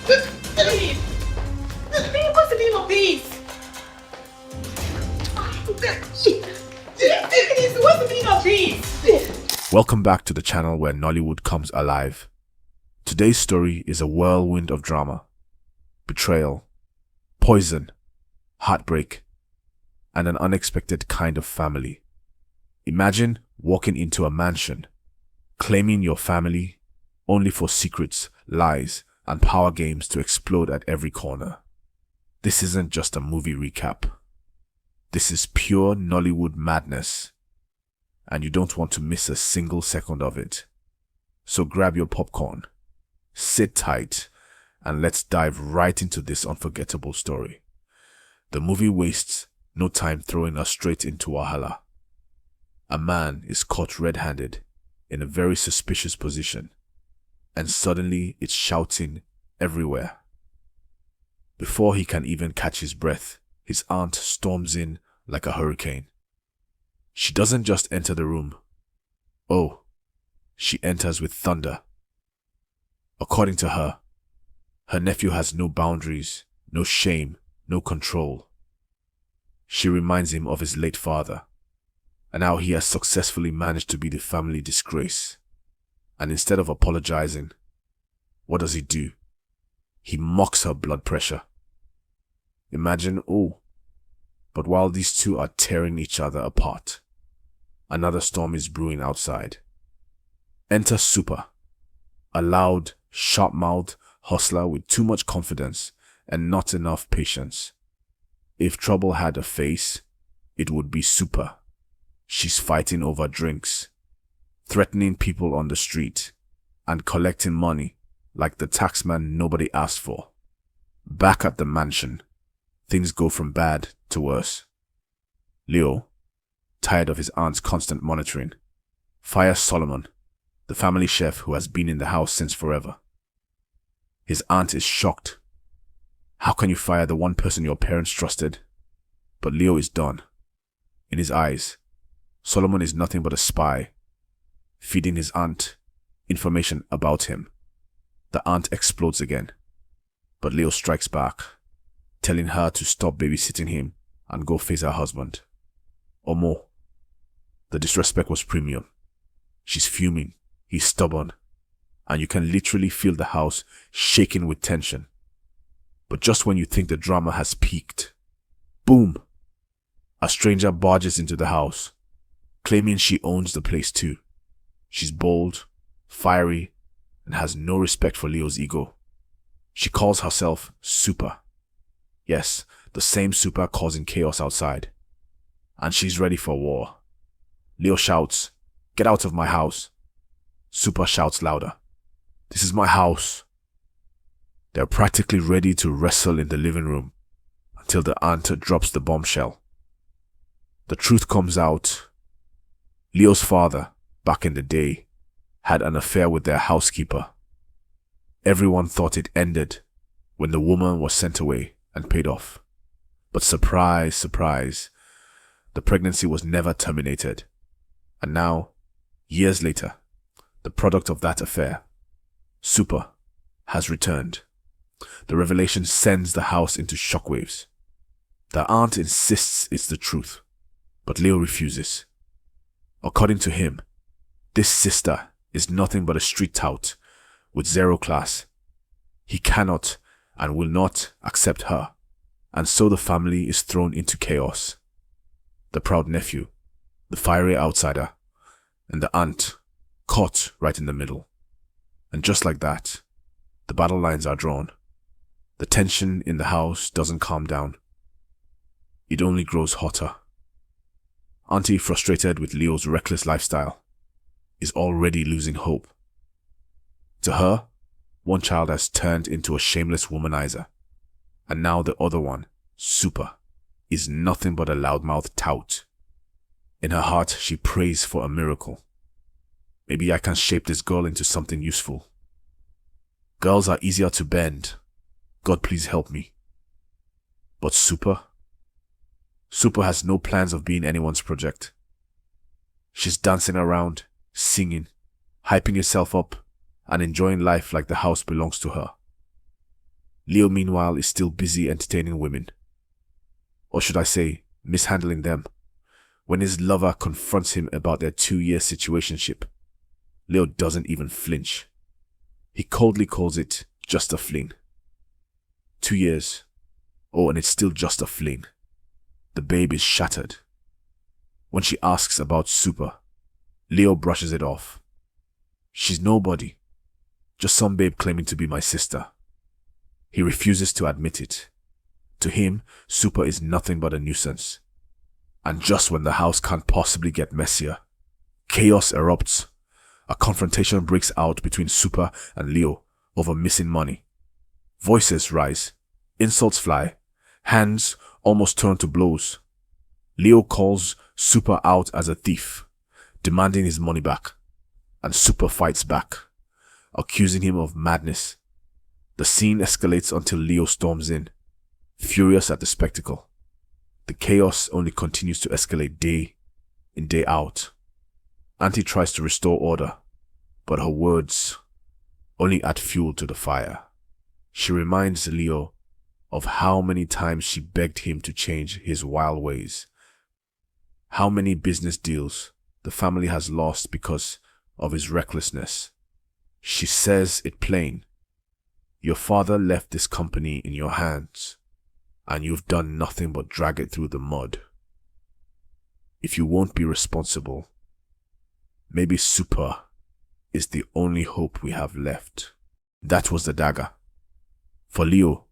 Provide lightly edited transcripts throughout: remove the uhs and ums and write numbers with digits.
Babe, babe, what's the meaning of this? What's the meaning of this? Welcome back to the channel where Nollywood comes alive. Today's story is a whirlwind of drama, betrayal, poison, heartbreak, and an unexpected kind of family. Imagine walking into a mansion, claiming your family, only for secrets, lies, and power games to explode at every corner. This isn't just a movie recap. This is pure Nollywood madness, and you don't want to miss a single second of it. So grab your popcorn, sit tight, and let's dive right into this unforgettable story. The movie wastes no time throwing us straight into Wahala. A man is caught red-handed in a very suspicious position, and suddenly it's shouting everywhere. Before he can even catch his breath, his aunt storms in like a hurricane. She doesn't just enter the room. Oh, she enters with thunder. According to her, her nephew has no boundaries, no shame, no control. She reminds him of his late father, and how he has successfully managed to be the family disgrace. And instead of apologizing, what does he do? He mocks her blood pressure. Imagine, but while these two are tearing each other apart, another storm is brewing outside. Enter Super, a loud, sharp-mouthed hustler with too much confidence and not enough patience. If trouble had a face, it would be Super. She's fighting over drinks, threatening people on the street, and collecting money like the taxman nobody asked for. Back at the mansion, things go from bad to worse. Leo, tired of his aunt's constant monitoring, fires Solomon, the family chef who has been in the house since forever. His aunt is shocked. How can you fire the one person your parents trusted? But Leo is done. In his eyes, Solomon is nothing but a spy, feeding his aunt information about him. The aunt explodes again, but Leo strikes back, telling her to stop babysitting him and go face her husband. Or more. The disrespect was premium. She's fuming, he's stubborn, and you can literally feel the house shaking with tension. But just when you think the drama has peaked, boom! A stranger barges into the house, claiming she owns the place too. She's bold, fiery, and has no respect for Leo's ego. She calls herself Super. Yes, the same Super causing chaos outside. And she's ready for war. Leo shouts, "Get out of my house." Super shouts louder, "This is my house." They're practically ready to wrestle in the living room until the aunt drops the bombshell. The truth comes out. Leo's father, back in the day, had an affair with their housekeeper. Everyone thought it ended when the woman was sent away and paid off. But surprise, surprise, the pregnancy was never terminated. And now, years later, the product of that affair, Super, has returned. The revelation sends the house into shockwaves. The aunt insists it's the truth, but Leo refuses. According to him, this sister is nothing but a street tout with zero class. He cannot and will not accept her, and so the family is thrown into chaos. The proud nephew, the fiery outsider, and the aunt caught right in the middle. And just like that, the battle lines are drawn. The tension in the house doesn't calm down. It only grows hotter. Auntie, frustrated with Leo's reckless lifestyle, is already losing hope. To her, one child has turned into a shameless womanizer, and now the other one, Super, is nothing but a loudmouth tout. In her heart, she prays for a miracle. Maybe I can shape this girl into something useful. Girls are easier to bend. God, please help me. But Super has no plans of being anyone's project. She's dancing around, singing, hyping herself up, and enjoying life like the house belongs to her. Leo, meanwhile, is still busy entertaining women. Or should I say, mishandling them. When his lover confronts him about their 2-year situationship, Leo doesn't even flinch. He coldly calls it just a fling. 2 years. Oh, and it's still just a fling. The babe is shattered. When she asks about Super, Leo brushes it off. She's nobody. Just some babe claiming to be my sister. He refuses to admit it. To him, Super is nothing but a nuisance. And just when the house can't possibly get messier, chaos erupts. A confrontation breaks out between Super and Leo over missing money. Voices rise, insults fly, hands almost turn to blows. Leo calls Super out as a thief, demanding his money back, and Super fights back, accusing him of madness. The scene escalates until Leo storms in, furious at the spectacle. The chaos only continues to escalate day in, day out. Auntie tries to restore order, but her words only add fuel to the fire. She reminds Leo of how many times she begged him to change his wild ways. How many business deals the family has lost because of his recklessness. She says it plain. Your father left this company in your hands, and you've done nothing but drag it through the mud. If you won't be responsible, maybe Super is the only hope we have left. That was the dagger. For Leo,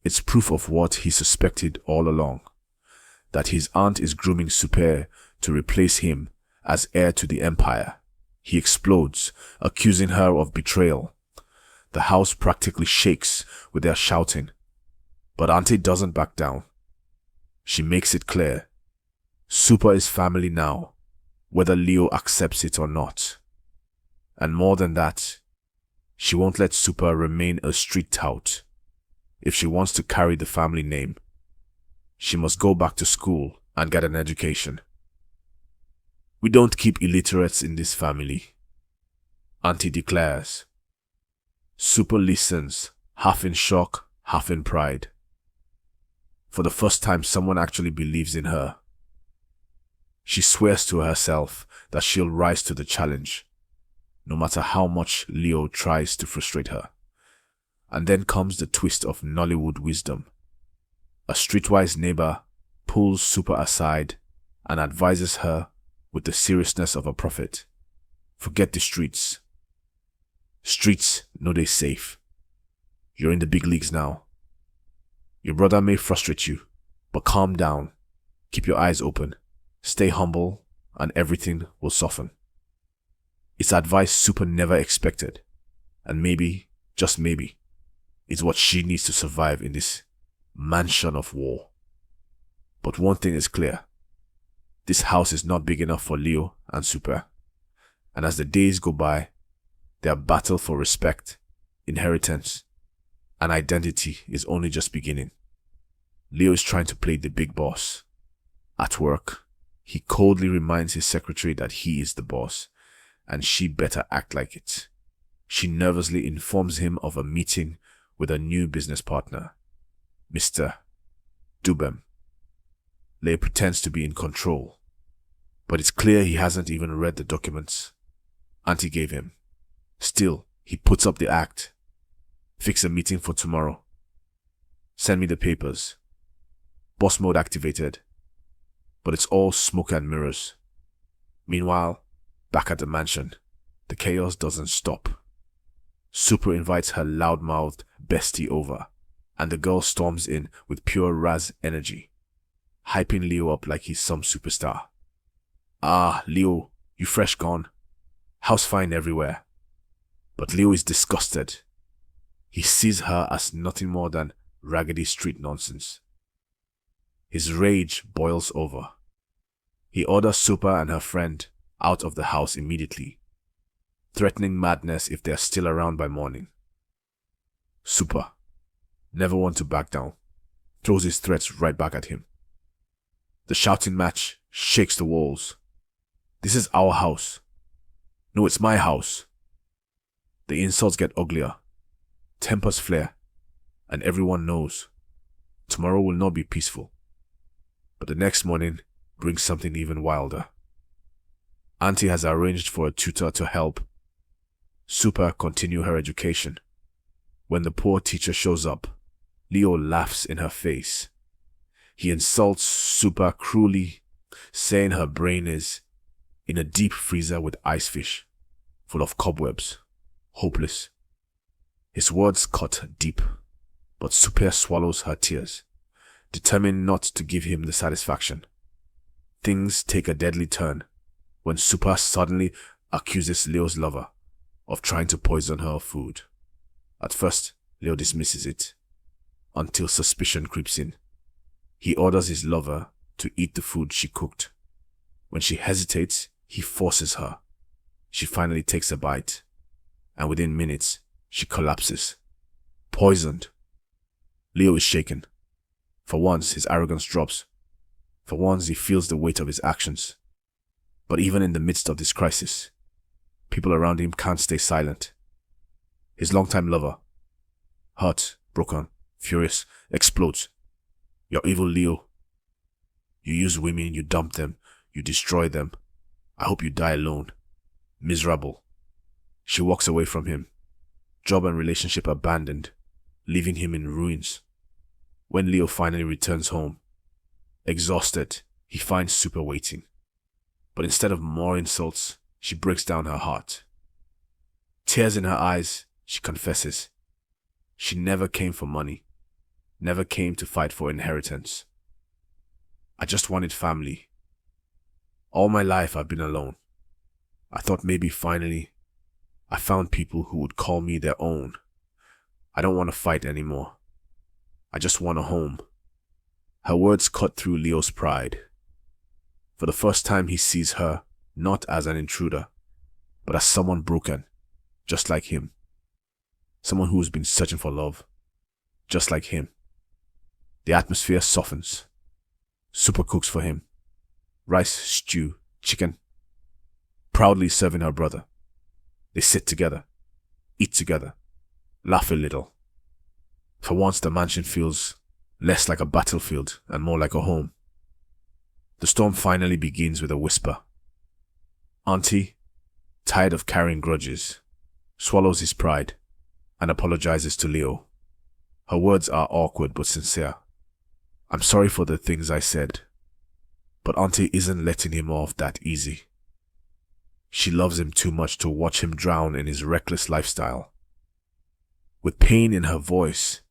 it's proof of what he suspected all along, that his aunt is grooming Super to replace him as heir to the empire. He explodes, accusing her of betrayal. The house practically shakes with their shouting. But Auntie doesn't back down. She makes it clear. Super is family now, whether Leo accepts it or not. And more than that, she won't let Super remain a street tout. If she wants to carry the family name, she must go back to school and get an education. We don't keep illiterates in this family, Auntie declares. Super listens, half in shock, half in pride. For the first time, someone actually believes in her. She swears to herself that she'll rise to the challenge, no matter how much Leo tries to frustrate her. And then comes the twist of Nollywood wisdom. A streetwise neighbor pulls Super aside and advises her with the seriousness of a prophet. Forget the streets. Streets know they safe. You're in the big leagues now. Your brother may frustrate you, but calm down. Keep your eyes open. Stay humble, and everything will soften. It's advice Super never expected, and maybe, just maybe, it's what she needs to survive in this mansion of war. But one thing is clear. This house is not big enough for Leo and Super, and as the days go by, their battle for respect, inheritance, and identity is only just beginning. Leo is trying to play the big boss. At work, he coldly reminds his secretary that he is the boss, and she better act like it. She nervously informs him of a meeting with a new business partner, Mr. Dubem. Leo pretends to be in control, but it's clear he hasn't even read the documents Auntie gave him. Still, he puts up the act. Fix a meeting for tomorrow. Send me the papers. Boss mode activated. But it's all smoke and mirrors. Meanwhile, back at the mansion, the chaos doesn't stop. Super invites her loud-mouthed bestie over, and the girl storms in with pure Razz energy, hyping Leo up like he's some superstar. Ah, Leo, you fresh gone. House fine everywhere. But Leo is disgusted. He sees her as nothing more than raggedy street nonsense. His rage boils over. He orders Super and her friend out of the house immediately, threatening madness if they are still around by morning. Super, never one to back down, throws his threats right back at him. The shouting match shakes the walls. This is our house. No, it's my house. The insults get uglier. Tempers flare. and everyone knows tomorrow will not be peaceful. But the next morning brings something even wilder. Auntie has arranged for a tutor to help Super continue her education. When the poor teacher shows up, Leo laughs in her face. He insults Super cruelly, saying her brain is in a deep freezer with ice fish, full of cobwebs, hopeless. His words cut deep, but Super swallows her tears, determined not to give him the satisfaction. Things take a deadly turn when Super suddenly accuses Leo's lover of trying to poison her food. At first, Leo dismisses it, until suspicion creeps in. He orders his lover to eat the food she cooked. When she hesitates, he forces her. She finally takes a bite, and within minutes, she collapses, poisoned. Leo is shaken. For once, his arrogance drops. For once, he feels the weight of his actions. But even in the midst of this crisis, people around him can't stay silent. His longtime lover, hurt, broken, furious, explodes. "You're evil, Leo. You use women, you dump them, you destroy them. I hope you die alone. Miserable." She walks away from him, job and relationship abandoned, leaving him in ruins. When Leo finally returns home, exhausted, he finds Super waiting. But instead of more insults, she breaks down her heart. Tears in her eyes, she confesses. She never came for money, never came to fight for inheritance. "I just wanted family. All my life I've been alone. I thought maybe finally I found people who would call me their own. I don't want to fight anymore. I just want a home." Her words cut through Leo's pride. For the first time, he sees her not as an intruder, but as someone broken, just like him. Someone who's been searching for love, just like him. The atmosphere softens. Super cooks for him. Rice, stew, chicken. Proudly serving her brother. They sit together, eat together, laugh a little. For once, the mansion feels less like a battlefield and more like a home. The storm finally begins with a whisper. Auntie, tired of carrying grudges, swallows his pride and apologizes to Leo. Her words are awkward but sincere. "I'm sorry for the things I said." But Auntie isn't letting him off that easy. She loves him too much to watch him drown in his reckless lifestyle. With pain in her voice,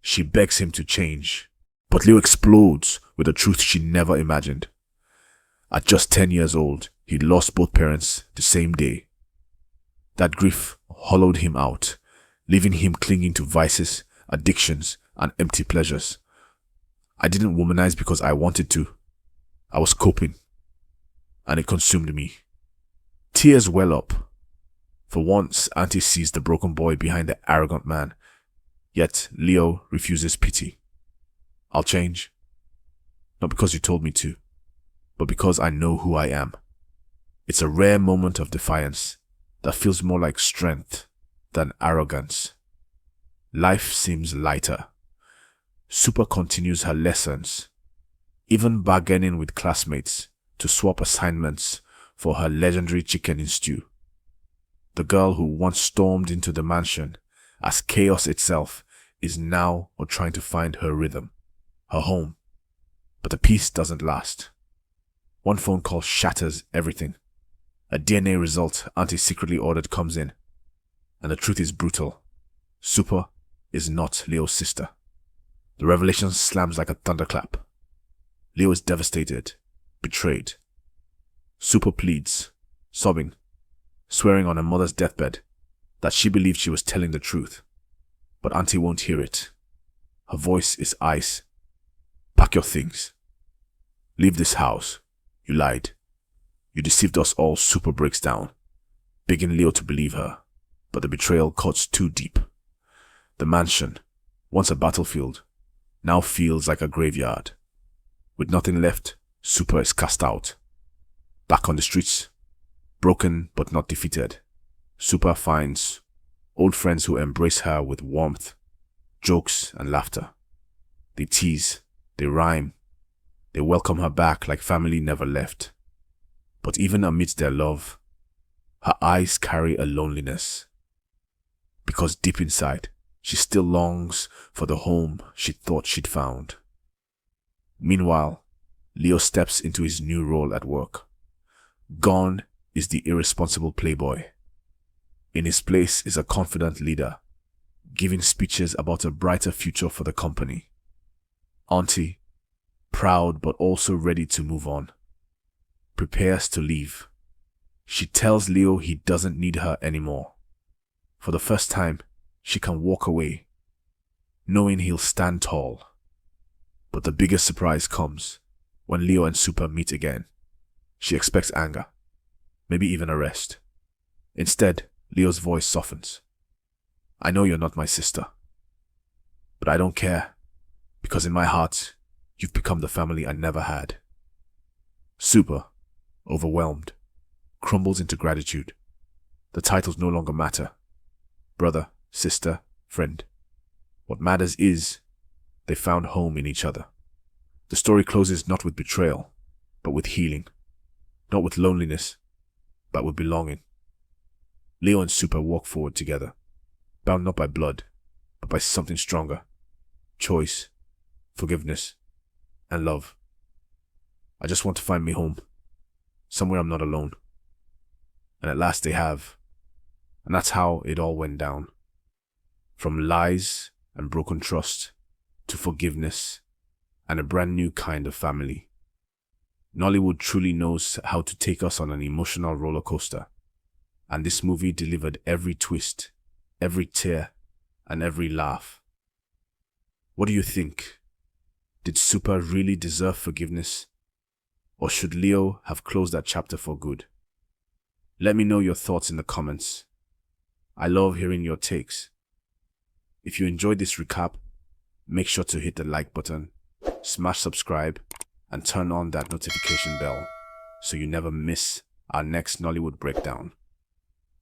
she begs him to change. But Leo explodes with a truth she never imagined. At just 10 years old, he lost both parents the same day. That grief hollowed him out, leaving him clinging to vices, addictions, and empty pleasures. "I didn't womanize because I wanted to. I was coping, and it consumed me." Tears well up. For once, Auntie sees the broken boy behind the arrogant man. Yet Leo refuses pity. "I'll change. Not because you told me to, but because I know who I am." It's a rare moment of defiance that feels more like strength than arrogance. Life seems lighter. Super continues her lessons, even bargaining with classmates to swap assignments for her legendary chicken and stew. The girl who once stormed into the mansion as chaos itself is now trying to find her rhythm, her home. But the peace doesn't last. One phone call shatters everything. A DNA result Auntie secretly ordered comes in, and the truth is brutal. Super is not Leo's sister. The revelation slams like a thunderclap. Leo is devastated, betrayed. Super pleads, sobbing, swearing on her mother's deathbed that she believed she was telling the truth. But Auntie won't hear it. Her voice is ice. "Pack your things. Leave this house. You lied. You deceived us all." Super breaks down, begging Leo to believe her, but the betrayal cuts too deep. The mansion, once a battlefield, now feels like a graveyard. With nothing left, Super is cast out. Back on the streets, broken but not defeated, Super finds old friends who embrace her with warmth, Jokes and laughter. They tease, they rhyme, they welcome her back like family never left. But even amidst their love, her eyes carry a loneliness. Because deep inside, she still longs for the home she thought she'd found. Meanwhile, Leo steps into his new role at work. Gone is the irresponsible playboy. In his place is a confident leader, giving speeches about a brighter future for the company. Auntie, proud but also ready to move on, prepares to leave. She tells Leo he doesn't need her anymore. For the first time, she can walk away, knowing he'll stand tall. But the biggest surprise comes when Leo and Super meet again. She expects anger, maybe even arrest. Instead, Leo's voice softens. I know you're not my sister, but I don't care, because in my heart, you've become the family I never had. Super, overwhelmed, crumbles into gratitude. The titles no longer matter. Brother, sister, friend. What matters is they found home in each other. The story closes not with betrayal, but with healing. Not with loneliness, but with belonging. Leo and Super walk forward together, bound not by blood, but by something stronger. Choice, forgiveness, and love. I just want to find me home, somewhere I'm not alone. And at last they have. And that's how it all went down. From lies and broken trust to forgiveness and a brand new kind of family. Nollywood truly knows how to take us on an emotional roller coaster. And this movie delivered every twist, every tear, and every laugh. What do you think? Did Super really deserve forgiveness? Or should Leo have closed that chapter for good? Let me know your thoughts in the comments. I love hearing your takes. If you enjoyed this recap, make sure to hit the like button, smash subscribe, and turn on that notification bell so you never miss our next Nollywood breakdown.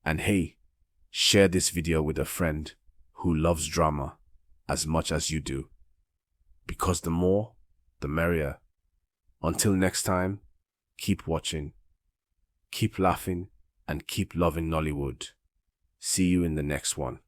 And hey, share this video with a friend who loves drama as much as you do. Because the more, the merrier. Until next time, keep watching, keep laughing, and keep loving Nollywood. See you in the next one.